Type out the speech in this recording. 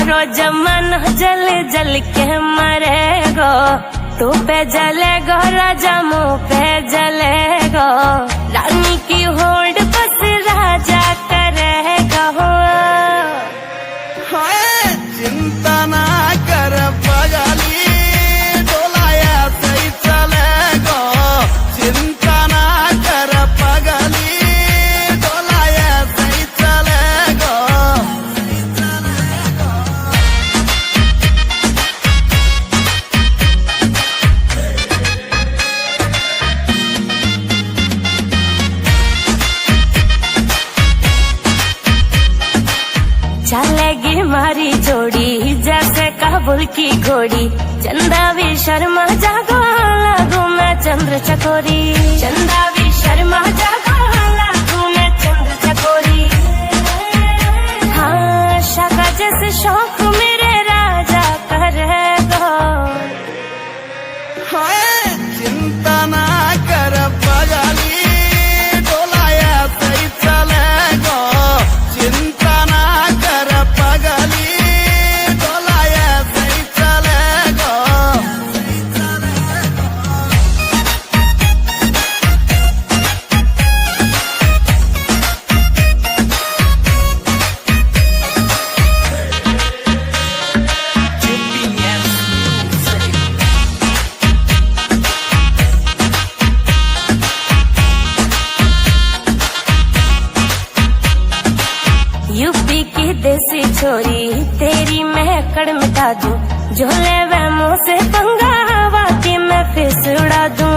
रोज मन जल जल के मरेगो, तू पे जलेगो राजा मुँह पे जलेगो, रानी की होड़ बस राजा करेगा। चिंता ना कर पगली, डोलाया सही चलेगो, चिंता ना कर पगली, डोलाया सही चलेगो। चलेगी मारी जोड़ी जैसे काबुल की घोड़ी, चंदा भी शर्मा जागो लागू मैं चंद्र चकोरी, चंदा भी शर्मा जागो लागू मैं चंद्र चकोरी। हाँ शाका जैसे शौक मेरे राजा करेगा। चिंता ना कर पगली, डोलाया सही चलेगो, चिंता ना कर पगली, डोलाया सही चलेगो। यूपी की देसी छोरी तेरी महकड़ मिटा दूं, जो ले वह मुँह से पंगा वाती मैं फिर उड़ा दूं।